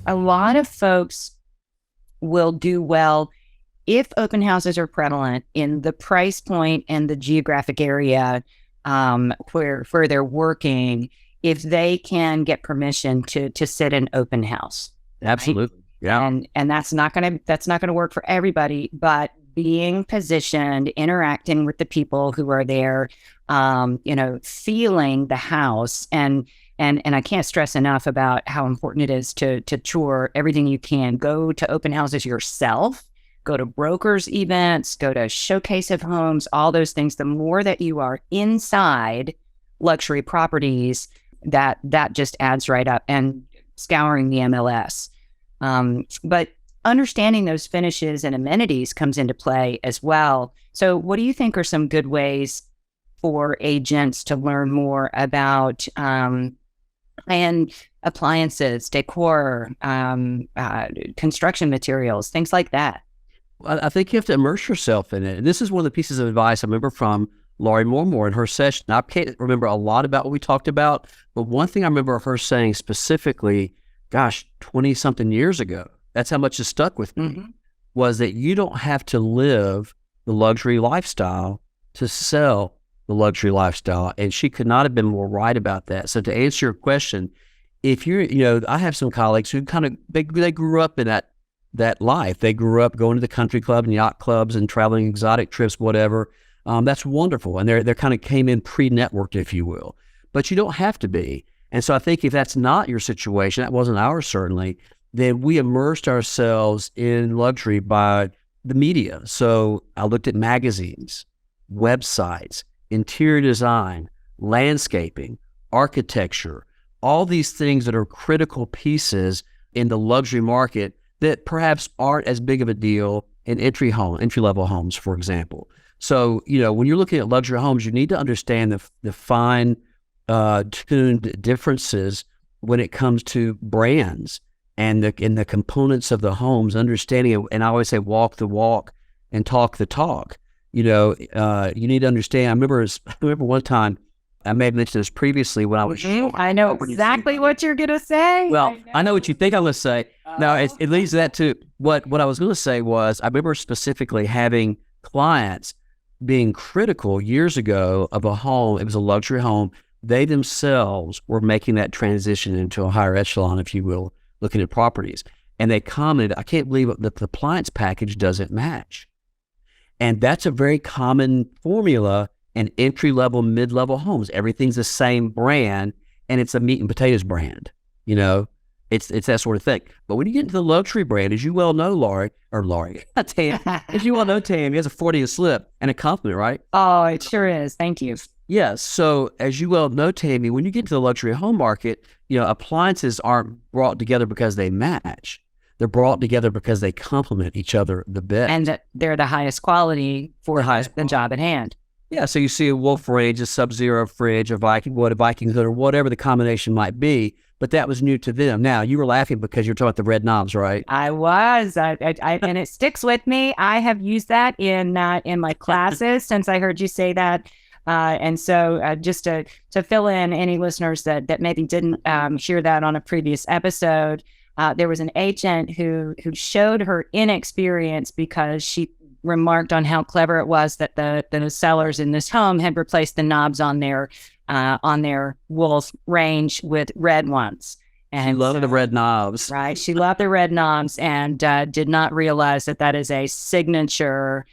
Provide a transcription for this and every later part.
A lot of folks will do well if open houses are prevalent in the price point and the geographic area where they're working, if they can get permission to sit in open house. Right? Absolutely. Yeah. And that's not gonna work for everybody, but being positioned, interacting with the people who are there, feeling the house, and I can't stress enough about how important it is to tour everything you can. Go to open houses yourself, go to brokers events, go to showcase of homes, all those things. The more that you are inside luxury properties, that just adds right up, and scouring the MLS. But understanding those finishes and amenities comes into play as well. So what do you think are some good ways for agents to learn more about and appliances, decor, construction materials, things like that? I think you have to immerse yourself in it. And this is one of the pieces of advice I remember from Laurie Moormore in her session. I can't remember a lot about what we talked about, but one thing I remember her saying specifically, gosh, 20 something years ago, that's how much it stuck with me, was that you don't have to live the luxury lifestyle to sell the luxury lifestyle. And she could not have been more right about that. So to answer your question, if you're, I have some colleagues who they grew up in that life. They grew up going to the country club and yacht clubs and traveling exotic trips, whatever. That's wonderful. And they're kind of came in pre-networked, if you will, but you don't have to be. And so I think if that's not your situation, that wasn't ours certainly, then we immersed ourselves in luxury by the media. So I looked at magazines, websites, interior design, landscaping, architecture, all these things that are critical pieces in the luxury market that perhaps aren't as big of a deal in entry-level homes, for example. So, when you're looking at luxury homes, you need to understand the fine tuned differences when it comes to brands and the components of the homes, understanding it. And I always say, walk the walk and talk the talk. You need to understand. I remember one time, I may have mentioned this previously when I was. I know exactly what you're going to say. Well, I know what you think I'm going to say. No, it leads to that too. What I was going to say was, I remember specifically having clients being critical years ago of a home. It was a luxury home. They themselves were making that transition into a higher echelon, if you will, looking at properties. And they commented, I can't believe that the appliance package doesn't match. And that's a very common formula in entry-level, mid-level homes. Everything's the same brand, and it's a meat and potatoes brand. It's that sort of thing. But when you get into the luxury brand, as you well know, Tam, as you well know, Tam, he has a 40 slip and a compliment, right? Oh, it sure is. Thank you. Yes. So as you well know, Tammy, when you get to the luxury home market, appliances aren't brought together because they match. They're brought together because they complement each other the best. And that they're the highest quality for the job at hand. Yeah, so you see a Wolf range, a Sub-Zero fridge, a Viking hood, or whatever the combination might be, but that was new to them. Now, you were laughing because you're talking about the red knobs, right? I was, and it sticks with me. I have used that in my classes since I heard you say that. And so just to fill in any listeners that maybe didn't hear that on a previous episode, there was an agent who showed her inexperience because she remarked on how clever it was that the sellers in this home had replaced the knobs on their Wolf range with red ones. And she loved the red knobs. Right. She loved the red knobs and did not realize that is a signature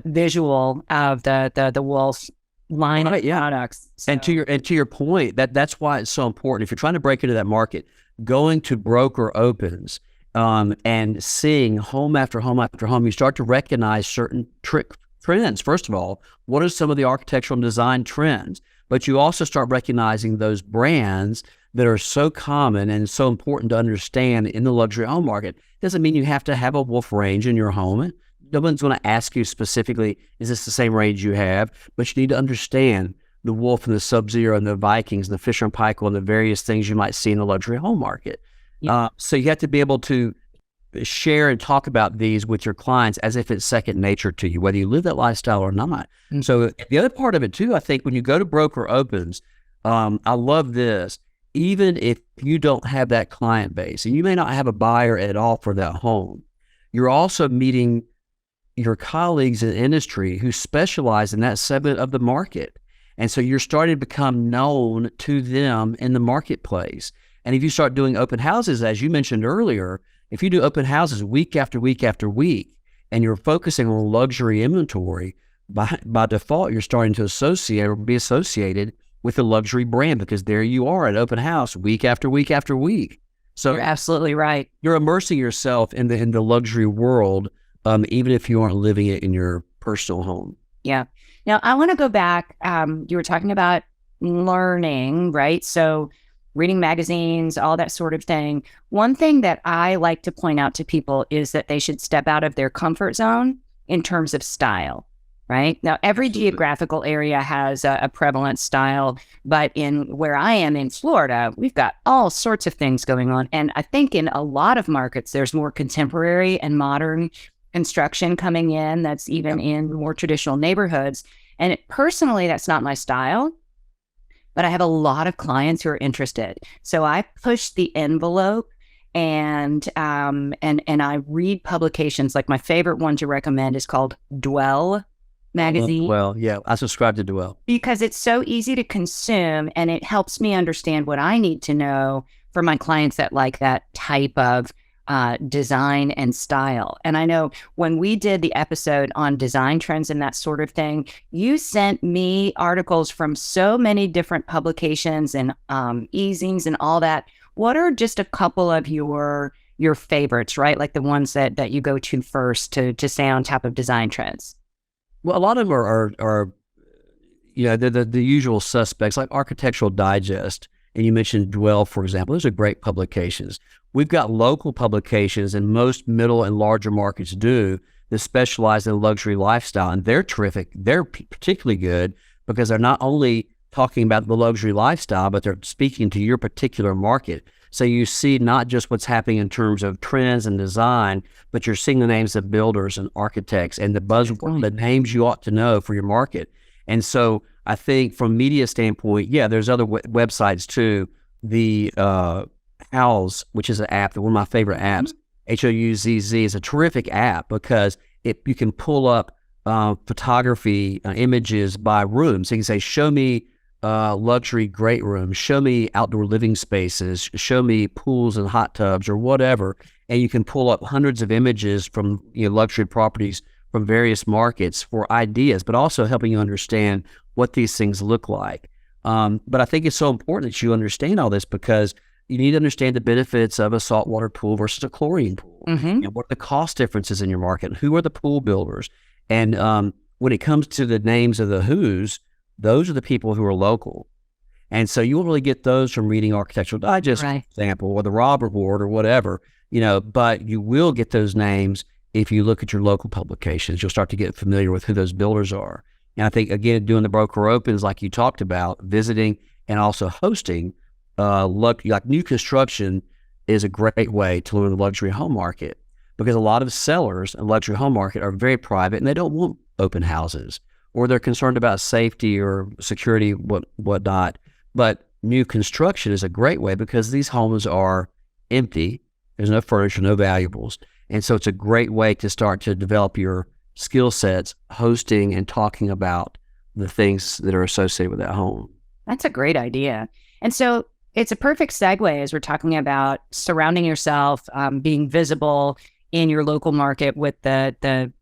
visual of the Wolf line of products. So. And to your point, that's why it's so important. If you're trying to break into that market, going to broker opens and seeing home after home after home, you start to recognize certain trends. First of all, what are some of the architectural and design trends? But you also start recognizing those brands that are so common and so important to understand in the luxury home market. Doesn't mean you have to have a Wolf range in your home. No one's going to ask you specifically, is this the same range you have? But you need to understand the Wolf and the Sub-Zero and the Vikings and the Fisher and Paykel and the various things you might see in the luxury home market. Yeah. So you have to be able to share and talk about these with your clients as if it's second nature to you, whether you live that lifestyle or not. Mm-hmm. So the other part of it too, I think when you go to broker opens, I love this. even if you don't have that client base, and you may not have a buyer at all for that home, you're also meeting your colleagues in industry who specialize in that segment of the market. And so you're starting to become known to them in the marketplace. And if you start doing open houses, as you mentioned earlier, if you do open houses week after week after week, and you're focusing on luxury inventory, by default, you're starting to associate or be associated with the luxury brand, because there you are at open house week after week after week. So You're absolutely right. you're immersing yourself in the luxury world, even if you aren't living it in your personal home. Yeah. Now, I want to go back. You were talking about learning, right? So, reading magazines, all that sort of thing. One thing that I like to point out to people is that they should step out of their comfort zone in terms of style, right? Now, every geographical area has a prevalent style, but in where I am in Florida, we've got all sorts of things going on. And I think in a lot of markets, there's more contemporary and modern construction coming in that's even in more traditional neighborhoods. And personally, that's not my style, but I have a lot of clients who are interested. So I push the envelope, and I read publications. Like my favorite one to recommend is called Dwell magazine. Well, yeah, I subscribe to Dwell. Because it's so easy to consume, and it helps me understand what I need to know for my clients that like that type of design and style. And I know when we did the episode on design trends and that sort of thing, you sent me articles from so many different publications and easings and all that. What are just a couple of your favorites, right? Like the ones that you go to first to stay on top of design trends? Well, a lot of them are they're the usual suspects, like Architectural Digest. And you mentioned Dwell, for example. Those are great publications. We've got local publications, and most middle and larger markets do, that specialize in luxury lifestyle, and they're terrific. They're particularly good because they're not only talking about the luxury lifestyle, but they're speaking to your particular market. So you see not just what's happening in terms of trends and design, but you're seeing the names of builders and architects and the names you ought to know for your market. And so I think from media standpoint, yeah, there's other websites too. The Houzz, which is an app, one of my favorite apps, Houzz, is a terrific app because you can pull up photography images by room. So you can say, show me luxury great rooms, show me outdoor living spaces, show me pools and hot tubs or whatever. And you can pull up hundreds of images from luxury properties from various markets for ideas, but also helping you understand what these things look like. But I think it's so important that you understand all this, because you need to understand the benefits of a saltwater pool versus a chlorine pool. And what are the cost differences in your market? Who are the pool builders? And when it comes to the names of the who's, those are the people who are local. And so you won't really get those from reading Architectural Digest, for example, or the Robb Report or whatever, but you will get those names if you look at your local publications. You'll start to get familiar with who those builders are. And I think, again, doing the broker opens like you talked about, visiting and also hosting, like new construction is a great way to learn the luxury home market, because a lot of sellers in the luxury home market are very private and they don't want open houses, or they're concerned about safety or security, whatnot. But new construction is a great way because these homes are empty. There's no furniture, no valuables. And so it's a great way to start to develop your skill sets, hosting and talking about the things that are associated with that home. That's a great idea. And so it's a perfect segue as we're talking about surrounding yourself, being visible in your local market with the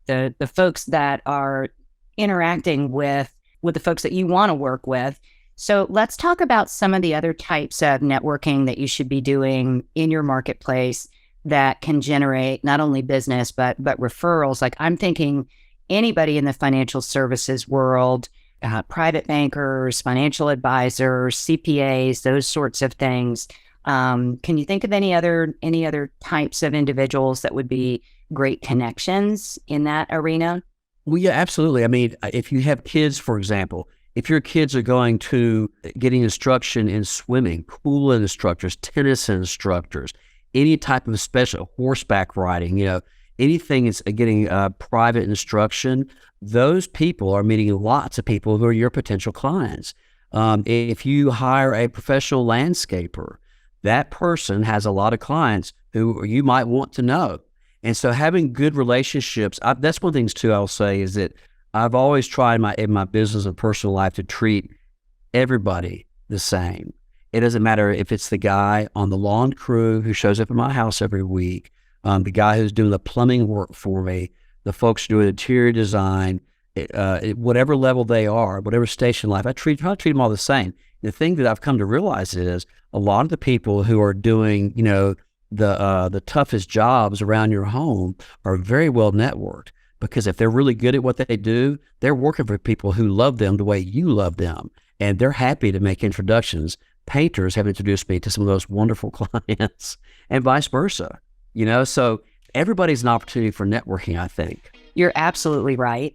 folks that are interacting with the folks that you want to work with. So let's talk about some of the other types of networking that you should be doing in your marketplace that can generate not only business, but referrals. Like I'm thinking anybody in the financial services world, private bankers, financial advisors, CPAs, those sorts of things. Can you think of any other types of individuals that would be great connections in that arena? Well, yeah, absolutely. I mean, if you have kids, for example, if your kids are going to getting instruction in swimming, pool instructors, tennis instructors, any type of special horseback riding, anything is getting private instruction, those people are meeting lots of people who are your potential clients. If you hire a professional landscaper, that person has a lot of clients who you might want to know. And so having good relationships, that's one of the things too I'll say is that I've always tried in my business and personal life to treat everybody the same. It doesn't matter if it's the guy on the lawn crew who shows up at my house every week, the guy who's doing the plumbing work for me, the folks doing interior design, whatever level they are, whatever station in life, I try to treat them all the same. The thing that I've come to realize is a lot of the people who are doing, the toughest jobs around your home are very well networked, because if they're really good at what they do, they're working for people who love them the way you love them, and they're happy to make introductions. Painters have introduced me to some of those wonderful clients, and vice versa. So everybody's an opportunity for networking, I think. You're absolutely right.